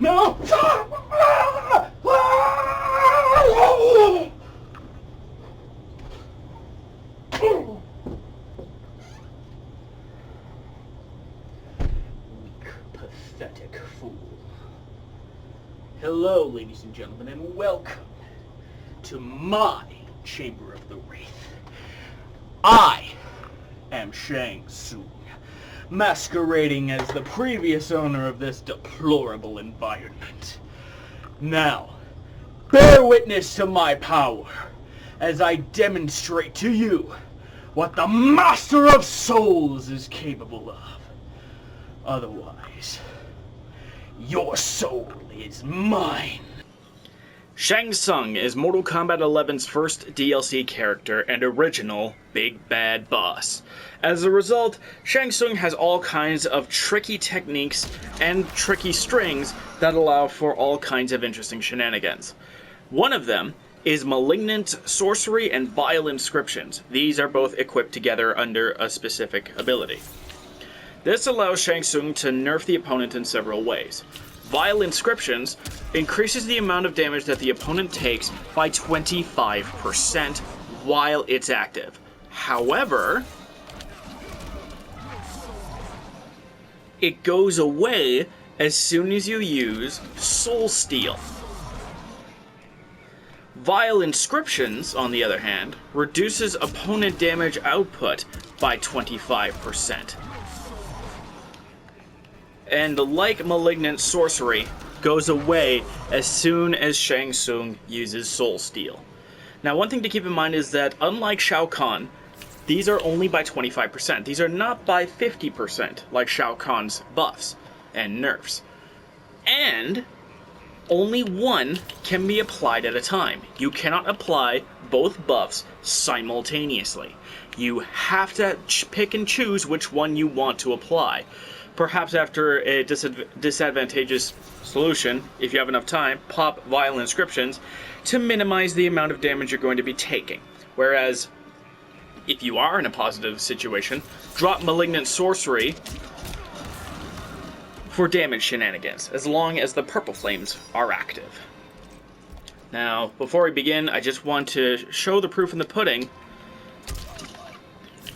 No! Weak, pathetic fool. Hello, ladies and gentlemen, and welcome to my Chamber of the Wraith. I am Shang Tsung, masquerading as the previous owner of this deplorable environment. Now, bear witness to my power as I demonstrate to you what the Master of Souls is capable of. Otherwise, your soul is mine. Shang Tsung is Mortal Kombat 11's first DLC character and original big bad boss. As a result, Shang Tsung has all kinds of tricky techniques and tricky strings that allow for all kinds of interesting shenanigans. One of them is Malignant Sorcery and Vile Inscriptions. These are both equipped together under a specific ability. This allows Shang Tsung to nerf the opponent in several ways. Vile Inscriptions increases the amount of damage that the opponent takes by 25% while it's active. However, it goes away as soon as you use Soul Steal. Vile Inscriptions, on the other hand, reduces opponent damage output by 25%. And like Malignant Sorcery, goes away as soon as Shang Tsung uses Soul Steal. Now, one thing to keep in mind is that, unlike Shao Kahn, these are only by 25%. These are not by 50%, like Shao Kahn's buffs and nerfs. And only one can be applied at a time. You cannot apply both buffs simultaneously. You have to pick and choose which one you want to apply. Perhaps after a disadvantageous solution, if you have enough time, pop Vile Inscriptions to minimize the amount of damage you're going to be taking. Whereas, if you are in a positive situation, drop Malignant Sorcery for damage shenanigans, as long as the purple flames are active. Now, before we begin, I just want to show the proof in the pudding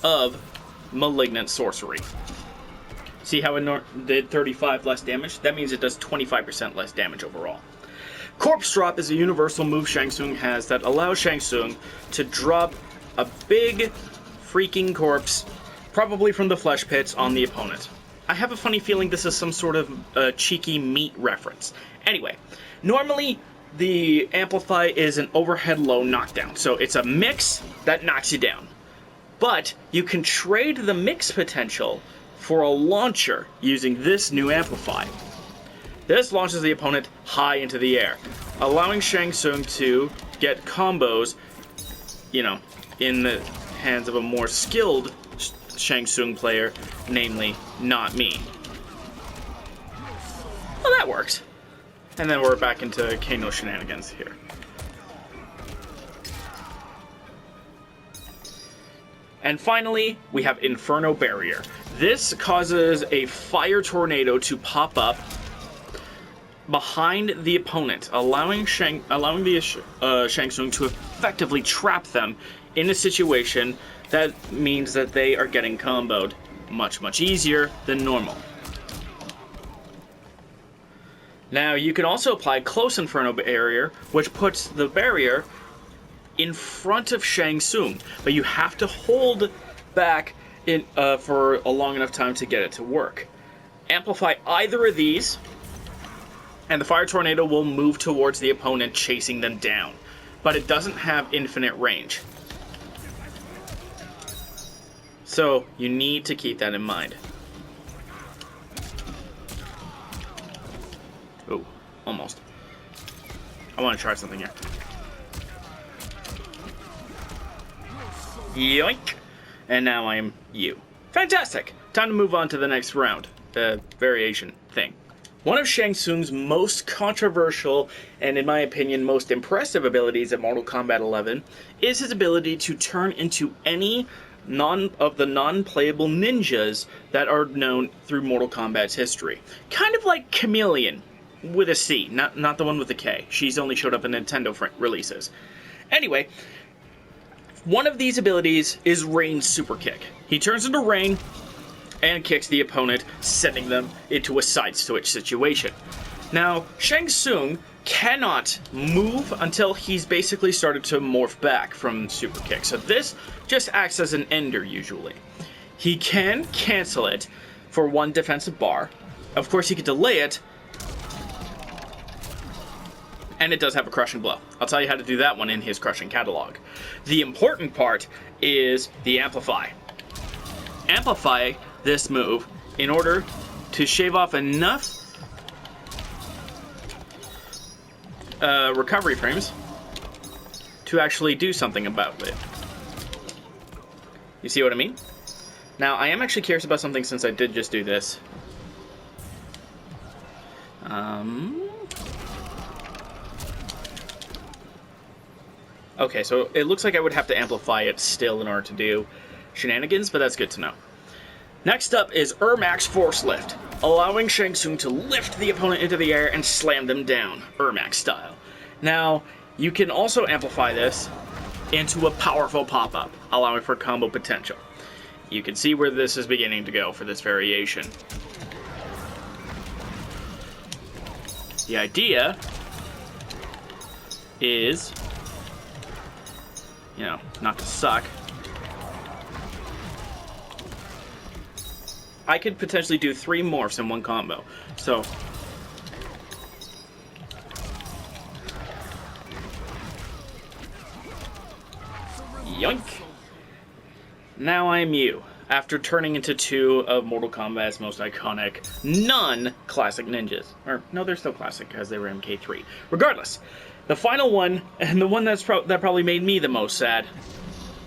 of Malignant Sorcery. See how it did 35 less damage? That means it does 25% less damage overall. Corpse Drop is a universal move Shang Tsung has that allows Shang Tsung to drop a big freaking corpse, probably from the flesh pits, on the opponent. I have a funny feeling this is some sort of cheeky meat reference. Anyway, normally the Amplify is an overhead low knockdown, so it's a mix that knocks you down. But you can trade the mix potential for a launcher using this new Amplify. This launches the opponent high into the air, allowing Shang Tsung to get combos, in the hands of a more skilled Shang Tsung player, namely, not me. Well, that works. And then we're back into Kano shenanigans here. And finally, we have Inferno Barrier. This causes a fire tornado to pop up behind the opponent, allowing the Shang Tsung to effectively trap them in a situation that means that they are getting comboed much, much easier than normal. Now, you can also apply Close Inferno Barrier, which puts the barrier in front of Shang Tsung, but you have to hold back for a long enough time to get it to work. Amplify either of these, and the Fire Tornado will move towards the opponent, chasing them down. But it doesn't have infinite range. So, you need to keep that in mind. Oh, almost. I want to try something here. Yoink! And now I am you. Fantastic! Time to move on to the next round. The variation thing. One of Shang Tsung's most controversial and, in my opinion, most impressive abilities in Mortal Kombat 11 is his ability to turn into any of the non-playable ninjas that are known through Mortal Kombat's history. Kind of like Chameleon, with a C, not the one with the K. She's only showed up in Nintendo releases. Anyway, one of these abilities is Rain's super kick. He turns into Rain and kicks the opponent, sending them into a side switch situation. Now, Shang Tsung cannot move until he's basically started to morph back from super kick. So this just acts as an ender usually. He can cancel it for 1 defensive bar. Of course, he could delay it. And it does have a crushing blow. I'll tell you how to do that one in his crushing catalog. The important part is the amplify. Amplify this move in order to shave off enough recovery frames to actually do something about it. You see what I mean? Now, I am actually curious about something since I did just do this. Okay, so it looks like I would have to amplify it still in order to do shenanigans, but that's good to know. Next up is Ermac's Force Lift, allowing Shang Tsung to lift the opponent into the air and slam them down, Ermac style. Now, you can also amplify this into a powerful pop-up, allowing for combo potential. You can see where this is beginning to go for this variation. The idea is, you know, not to suck. I could potentially do 3 morphs in one combo. So, yoink! Now I'm you, after turning into 2 of Mortal Kombat's most iconic, non-classic ninjas. Or, no, they're still classic, because they were MK3. Regardless, the final one, and the one that probably made me the most sad,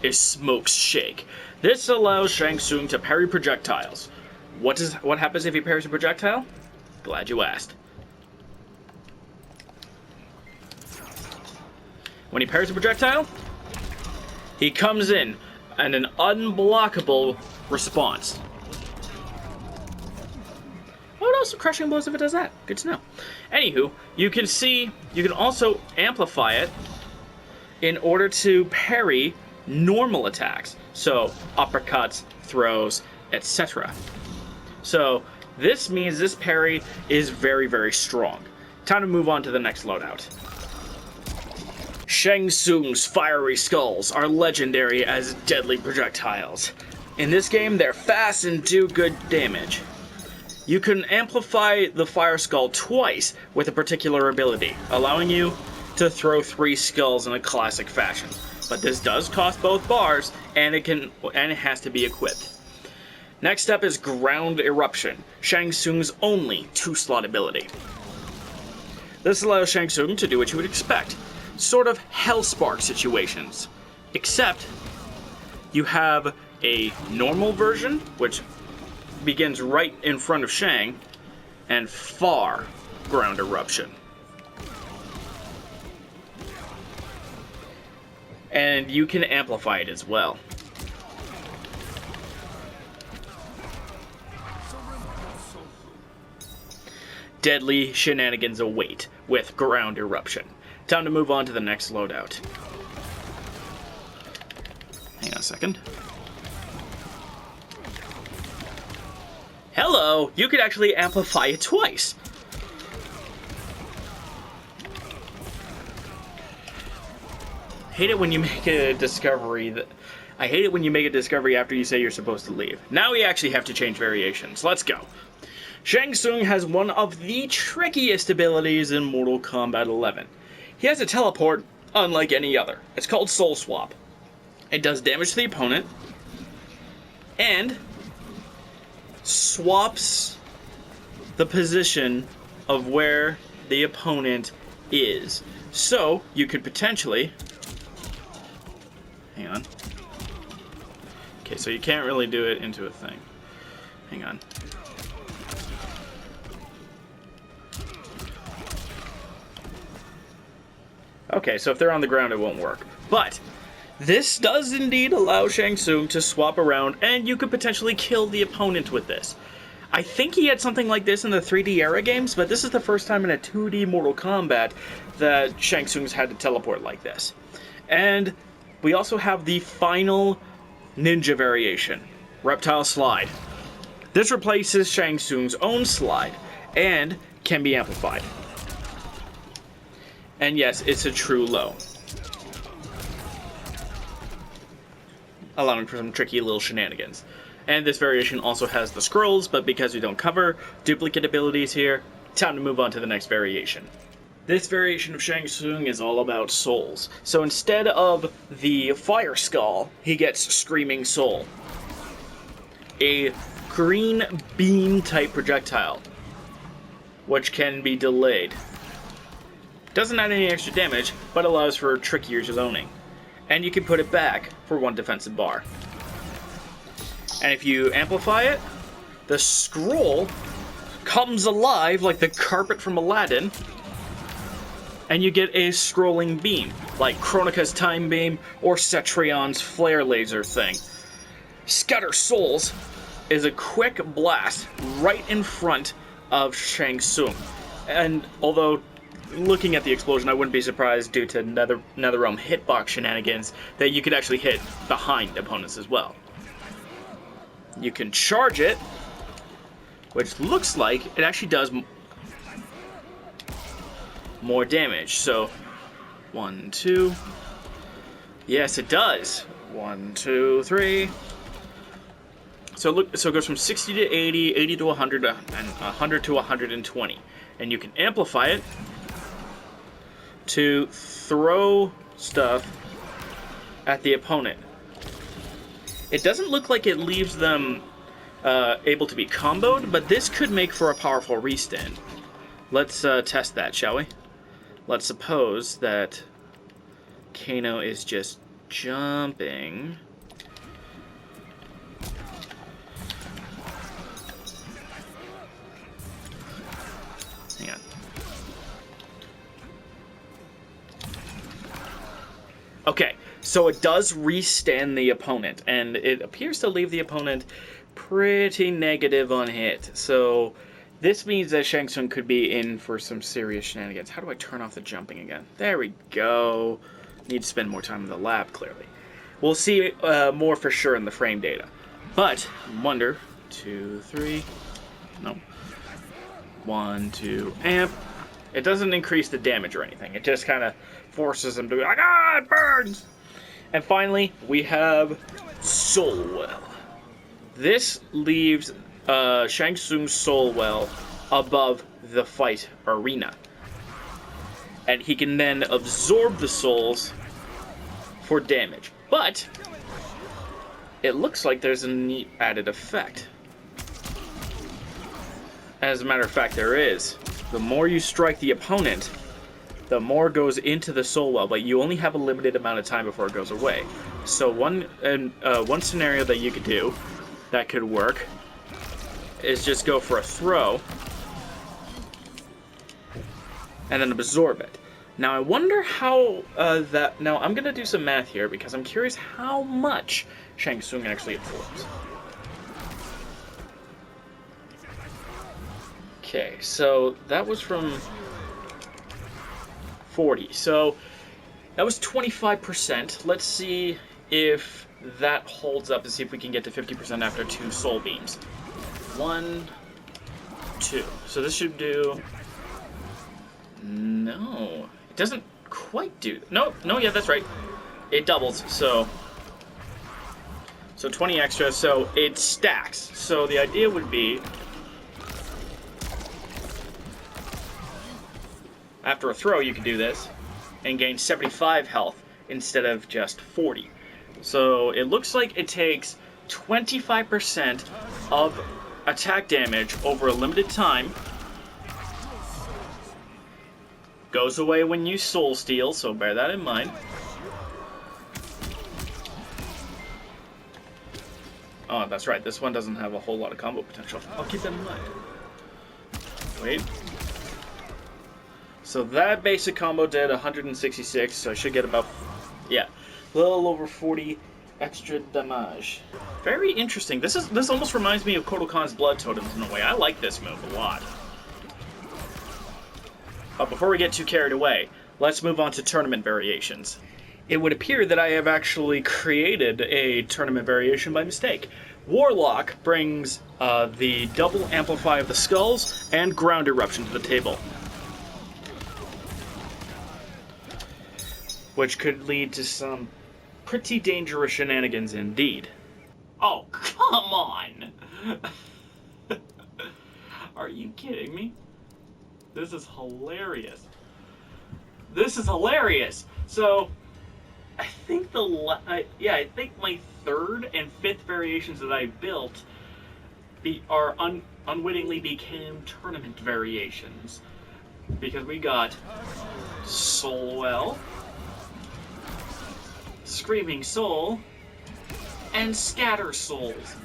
is Smoke's Shake. This allows Shang Tsung to parry projectiles. What happens if he parries a projectile? Glad you asked. When he parries a projectile, he comes in and an unblockable response. Oh, no, some crushing blows if it does that. Good to know. Anywho, you can also amplify it in order to parry normal attacks. So, uppercuts, throws, etc. So, this means this parry is very, very strong. Time to move on to the next loadout. Shang Tsung's fiery skulls are legendary as deadly projectiles. In this game, they're fast and do good damage. You can amplify the fire skull twice with a particular ability, allowing you to throw 3 skulls in a classic fashion. But this does cost both bars, and it has to be equipped. Next up is Ground Eruption, Shang Tsung's only 2-slot ability. This allows Shang Tsung to do what you would expect, sort of Hellspark situations, except you have a normal version, which begins right in front of Shang, and far Ground Eruption. And you can amplify it as well. Deadly shenanigans await with Ground Eruption. Time to move on to the next loadout. Hang on a second. Hello! You could actually amplify it twice! I hate it when you make a discovery after you say you're supposed to leave. Now we actually have to change variations. Let's go. Shang Tsung has one of the trickiest abilities in Mortal Kombat 11. He has a teleport unlike any other. It's called Soul Swap. It does damage to the opponent and swaps the position of where the opponent is. So, you could potentially... Hang on. Okay, so you can't really do it into a thing. Hang on. Okay, so if they're on the ground, it won't work. But this does indeed allow Shang Tsung to swap around, and you could potentially kill the opponent with this. I think he had something like this in the 3D era games, but this is the first time in a 2D Mortal Kombat that Shang Tsung's had to teleport like this. And we also have the final ninja variation, Reptile Slide. This replaces Shang Tsung's own slide and can be amplified. And yes, it's a true low, allowing for some tricky little shenanigans. And this variation also has the scrolls, but because we don't cover duplicate abilities here, time to move on to the next variation. This variation of Shang Tsung is all about souls. So instead of the Fire Skull, he gets Screaming Soul, a green beam type projectile, which can be delayed. Doesn't add any extra damage, but allows for trickier zoning. And you can put it back for 1 defensive bar. And if you amplify it, the scroll comes alive like the carpet from Aladdin, and you get a scrolling beam, like Kronika's Time Beam or Cetrion's Flare Laser thing. Scatter Souls is a quick blast right in front of Shang Tsung. And although looking at the explosion, I wouldn't be surprised due to NetherRealm hitbox shenanigans that you could actually hit behind opponents as well. You can charge it, which looks like it actually does more damage. So, 1, 2. Yes, it does. 1, 2, 3. So it goes from 60 to 80, 80 to 100, and 100 to 120. And you can amplify it to throw stuff at the opponent. It doesn't look like it leaves them able to be comboed, but this could make for a powerful restand. Let's test that, shall we? Let's suppose that Kano is just jumping. Hang on. Okay, so it does restand the opponent, and it appears to leave the opponent pretty negative on hit. So this means that Shang Tsung could be in for some serious shenanigans. How do I turn off the jumping again? There we go. Need to spend more time in the lab, clearly. We'll see more for sure in the frame data. But, wonder, 2, 3, no. 1, 2, amp. It doesn't increase the damage or anything. It just kind of forces him to be like, ah, it burns! And finally, we have Soul Well. This leaves Shang Tsung's Soul Well above the fight arena. And he can then absorb the souls for damage. But it looks like there's a neat added effect. As a matter of fact, there is. The more you strike the opponent, the more goes into the Soul Well, but you only have a limited amount of time before it goes away. So one scenario that you could do that could work is just go for a throw and then absorb it. Now I wonder how now I'm gonna do some math here because I'm curious how much Shang Tsung actually absorbs. Okay, so that was from 40. So that was 25%. Let's see if that holds up and see if we can get to 50% after 2 soul beams. 1, 2. So this should do... No. It doesn't quite do... No, yeah, that's right. It doubles, so 20 extra, so it stacks. So the idea would be... After a throw, you can do this and gain 75 health instead of just 40. So it looks like it takes 25% of attack damage over a limited time. Goes away when you soul steal, so bear that in mind. Oh, that's right, this one doesn't have a whole lot of combo potential. I'll keep that in mind. Wait. So that basic combo did 166, so I should get about, yeah, a little over 40 Extra damage. Very interesting. This almost reminds me of Kodokan's Blood Totems in a way. I like this move a lot. But before we get too carried away, let's move on to tournament variations. It would appear that I have actually created a tournament variation by mistake. Warlock brings the double amplify of the skulls and ground eruption to the table, which could lead to some pretty dangerous shenanigans indeed. Oh, come on! Are you kidding me? This is hilarious. This is hilarious! So, I think I think my third and fifth variations that I built unwittingly became tournament variations. Because we got Soulwell, Screaming Soul, and Scatter Souls.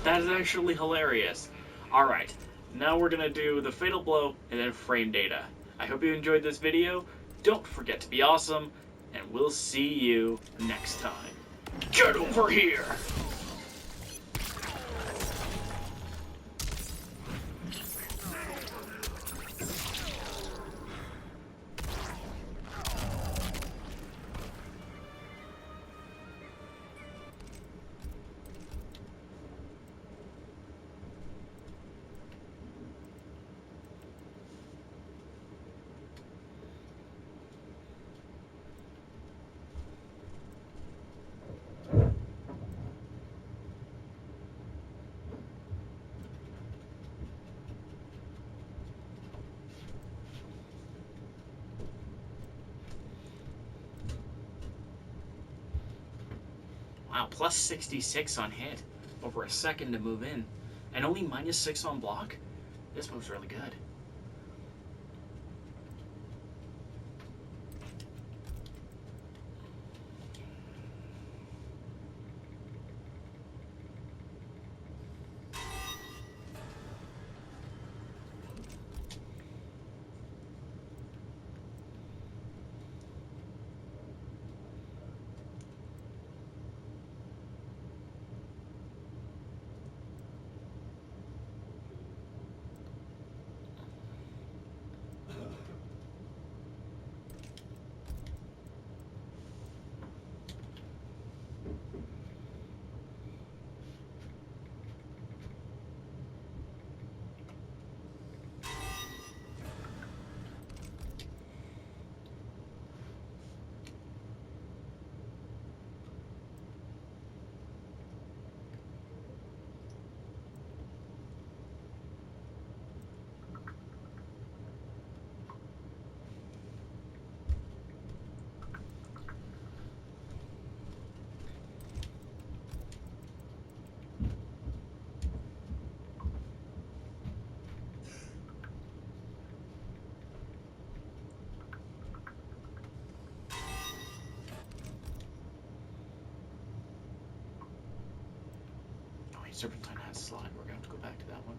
That is actually hilarious. Alright, now we're gonna do the Fatal Blow and then Frame Data. I hope you enjoyed this video. Don't forget to be awesome, and we'll see you next time. Get over here! Wow, plus 66 on hit, over a second to move in, and only minus 6 on block? This move's really good. Serpentine has slide. We're going to have to go back to that one.